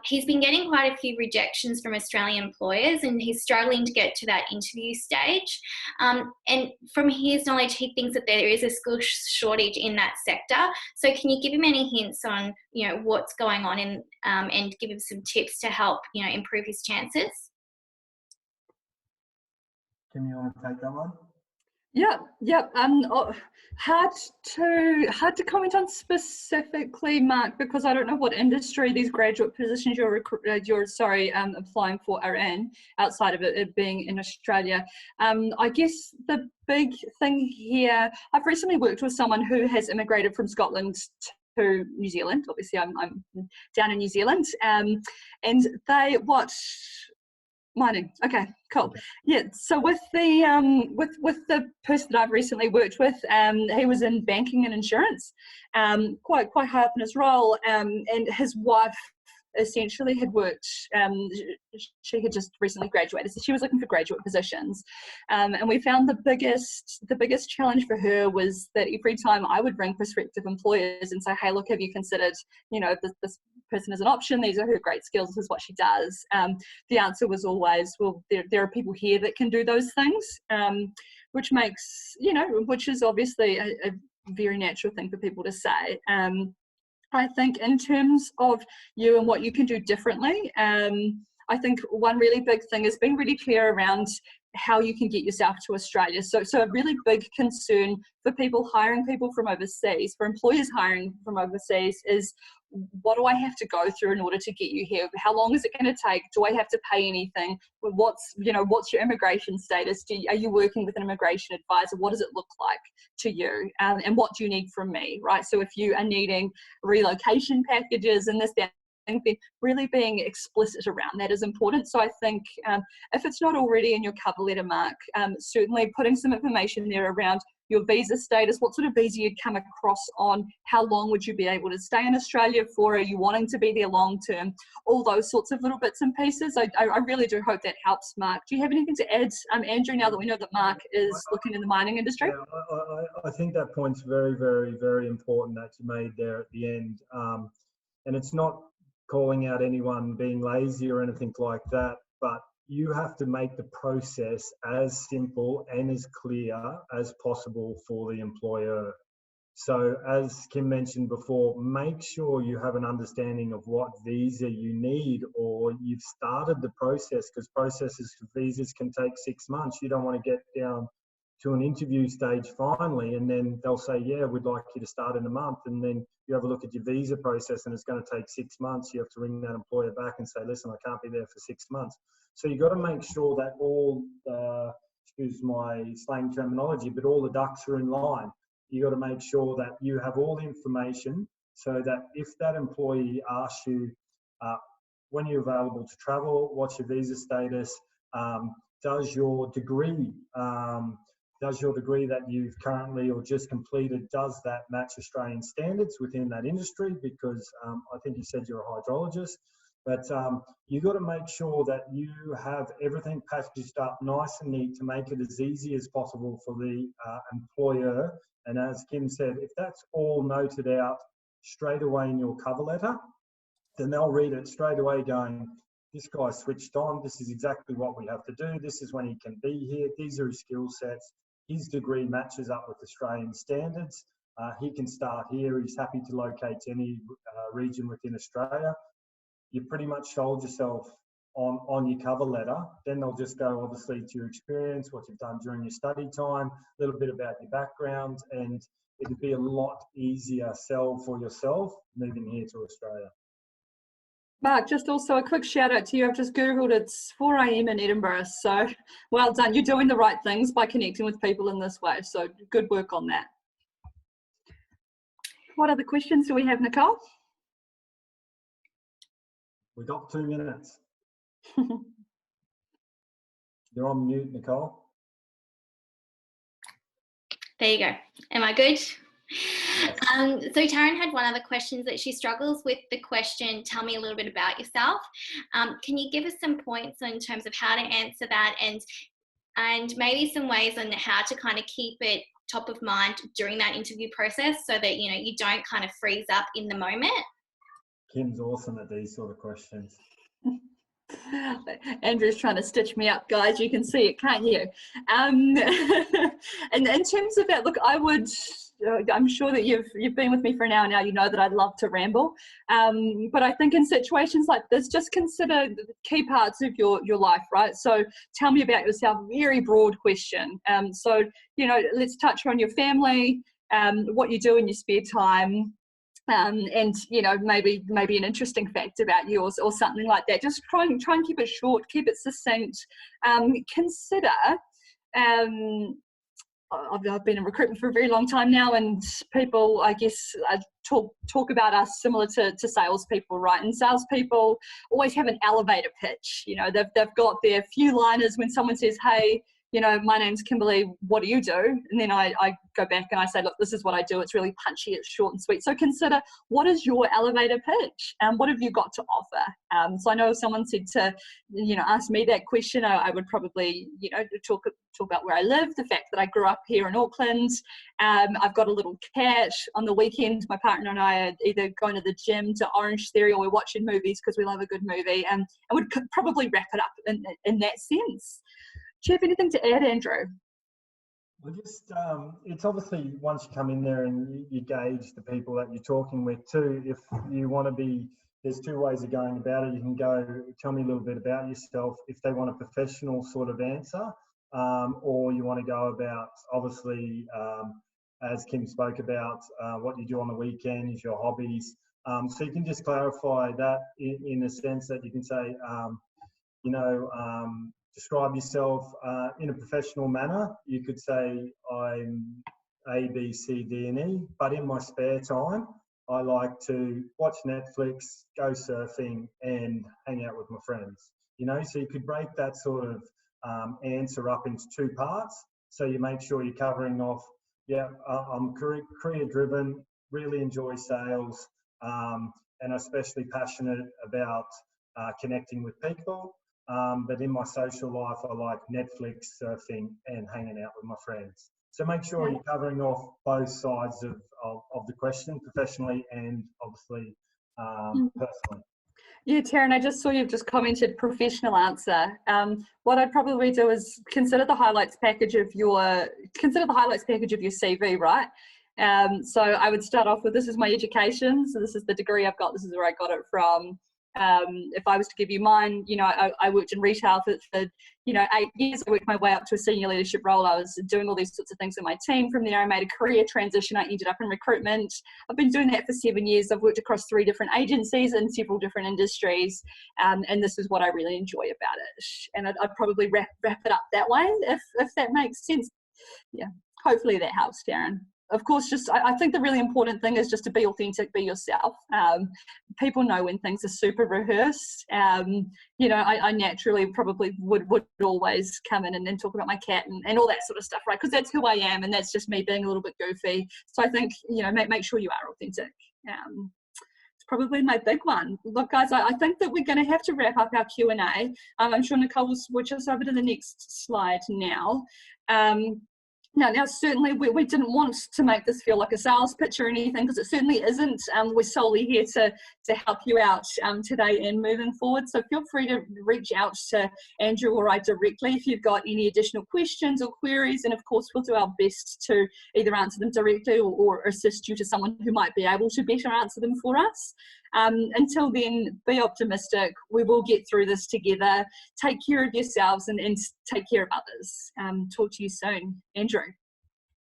He's been getting quite a few rejections from Australian employers, and he's struggling to get to that interview stage. And from his knowledge, he thinks that there is a skill shortage in that sector. So can you give him any hints on, you know, what's going on in, and give him some tips to help, you know, improve his chances? Kim, you want to take that one? Yeah. Hard to comment on specifically, Mark, because I don't know what industry these graduate positions you're applying for are in, outside of it being in Australia. I guess the big thing here, I've recently worked with someone who has immigrated from Scotland to New Zealand. Obviously, I'm down in New Zealand, and they mining. Okay, cool. Yeah. So with the with the person that I've recently worked with, he was in banking and insurance, quite high up in his role, and his wife essentially had worked. She had just recently graduated, so she was looking for graduate positions, and we found the biggest challenge for her was that every time I would ring prospective employers and say, hey, look, have you considered, you know, this person is an option, these are her great skills, this is what she does, the answer was always, well, there are people here that can do those things, which makes, you know, which is obviously a very natural thing for people to say. I think in terms of you and what you can do differently, I think one really big thing is being really clear around how you can get yourself to Australia. So a really big concern for people hiring people from overseas, for employers hiring from overseas, is what do I have to go through in order to get you here? How long is it going to take? Do I have to pay anything? What's your immigration status? Are you working with an immigration advisor? What does it look like to you? And what do you need from me, right? So if you are needing relocation packages and this, that, then really being explicit around that is important. So I think if it's not already in your cover letter, Mark, certainly putting some information there around your visa status, what sort of visa you'd come across on, how long would you be able to stay in Australia for, are you wanting to be there long term, all those sorts of little bits and pieces. I really do hope that helps, Mark. Do you have anything to add, Andrew, now that we know that Mark is looking in the mining industry? Yeah, I think that point's very, very, very important that you made there at the end. And it's not calling out anyone being lazy or anything like that, but you have to make the process as simple and as clear as possible for the employer. So as Kim mentioned before, make sure you have an understanding of what visa you need, or you've started the process, because processes for visas can take 6 months. You don't want to get down to an interview stage finally, and then they'll say, yeah, we'd like you to start in a month. And then you have a look at your visa process and it's going to take 6 months. You have to ring that employer back and say, listen, I can't be there for 6 months. So you've got to make sure that all, excuse my slang terminology, but all the ducks are in line. You've got to make sure that you have all the information so that if that employee asks you when you're available to travel, what's your visa status, does your degree that you've currently or just completed, does that match Australian standards within that industry? Because I think you said you're a hydrologist. But you got to make sure that you have everything packaged up nice and neat to make it as easy as possible for the employer. And as Kim said, if that's all noted out straight away in your cover letter, then they'll read it straight away going, this guy's switched on, this is exactly what we have to do, this is when he can be here, these are his skill sets, his degree matches up with Australian standards, he can start here, he's happy to locate any region within Australia. You pretty much sold yourself on your cover letter. Then they'll just go obviously to your experience, what you've done during your study time, a little bit about your background, and it'd be a lot easier sell for yourself moving here to Australia. Mark, just also a quick shout out to you. I've just Googled, it's 4 a.m. in Edinburgh. So well done. You're doing the right things by connecting with people in this way. So good work on that. What other questions do we have, Nicole? We got 2 minutes. You're on mute, Nicole. There you go. Am I good? So Taryn had one other question that she struggles with the question, tell me a little bit about yourself. Can you give us some points in terms of how to answer that, and maybe some ways on how to kind of keep it top of mind during that interview process so that, you know, you don't kind of freeze up in the moment? Kim's awesome at these sort of questions. Andrew's trying to stitch me up, guys. You can see it, can't you? And in terms of that, look, I'm sure that you've been with me for an hour now. You know that I'd love to ramble, but I think in situations like this, just consider the key parts of your life, right? So tell me about yourself. Very broad question. So you know, let's touch on your family, what you do in your spare time. And you know, maybe an interesting fact about you or something like that. Just try and keep it short, keep it succinct. Consider, I've been in recruitment for a very long time now, and people, I guess, talk about us similar to salespeople, right? And salespeople always have an elevator pitch. You know, they've got their few liners when someone says, "Hey, you know, my name's Kimberly, what do you do?" And then I go back and I say, look, this is what I do. It's really punchy, it's short and sweet. So consider, what is your elevator pitch? What have you got to offer? So I know if someone said to, you know, ask me that question, I would probably, you know, talk about where I live, the fact that I grew up here in Auckland. I've got a little cat. On the weekend, my partner and I are either going to the gym, to Orange Theory, or we're watching movies because we love a good movie. And I would probably wrap it up in that sense. Do you have anything to add, Andrew? Well, just it's obviously once you come in there and you gauge the people that you're talking with too. If you want to be, there's 2 ways of going about it. You can go, tell me a little bit about yourself, if they want a professional sort of answer, or you want to go about, obviously, as Kim spoke about, what you do on the weekends, your hobbies. So you can just clarify that in a sense that you can say, you know, describe yourself in a professional manner. You could say, I'm A, B, C, D, and E, but in my spare time, I like to watch Netflix, go surfing, and hang out with my friends. You know, so you could break that sort of answer up into 2 parts. So you make sure you're covering off, yeah, I'm career-driven, really enjoy sales, and especially passionate about connecting with people. But in my social life, I like Netflix, surfing, and hanging out with my friends. So make sure you're covering off both sides of the question, professionally and obviously personally. Yeah, Taryn, I just saw you've just commented professional answer. What I'd probably do is consider the highlights package of your CV, right? So I would start off with, this is my education, so this is the degree I've got, this is where I got it from. If I was to give you mine, you know, I worked in retail for you know, 8 years. I worked my way up to a senior leadership role. I was doing all these sorts of things in my team. From there, I made a career transition. I ended up in recruitment. I've been doing that for 7 years. I've worked across 3 different agencies in several different industries, and this is what I really enjoy about it. And I'd probably wrap it up that way, if that makes sense. Yeah, hopefully that helps, Taryn. Of course, just I think the really important thing is just to be authentic, be yourself. People know when things are super rehearsed. You know, I naturally probably would always come in and then talk about my cat and all that sort of stuff, right? Because that's who I am, and that's just me being a little bit goofy. So I think, you know, make sure you are authentic. It's probably my big one. Look, guys, I think that we're going to have to wrap up our Q&A. I'm sure Nicole will switch us over to the next slide now. Now, certainly we didn't want to make this feel like a sales pitch or anything, because it certainly isn't. We're solely here to help you out today and moving forward. So feel free to reach out to Andrew or I directly if you've got any additional questions or queries. And of course, we'll do our best to either answer them directly or assist you to someone who might be able to better answer them for us. Until then, be optimistic. We will get through this together. Take care of yourselves and take care of others. Talk to you soon. Andrew.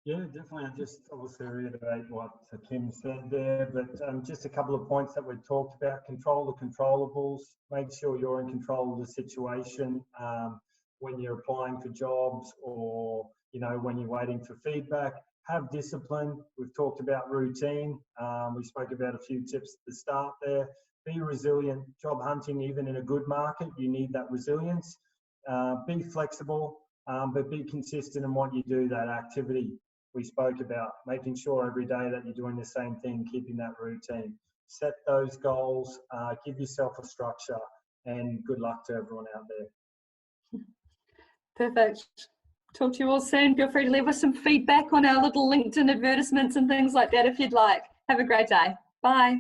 Yeah, definitely. I just obviously reiterate what Kim said there, but just a couple of points that we've talked about. Control the controllables. Make sure you're in control of the situation when you're applying for jobs, or when you're waiting for feedback. Have discipline. We've talked about routine. We spoke about a few tips at the start there. Be resilient. Job hunting, even in a good market, you need that resilience. Be flexible, but be consistent in what you do, that activity we spoke about, making sure every day that you're doing the same thing, keeping that routine. Set those goals, give yourself a structure, and good luck to everyone out there. Perfect. Talk to you all soon. Feel free to leave us some feedback on our little LinkedIn advertisements and things like that if you'd like. Have a great day. Bye.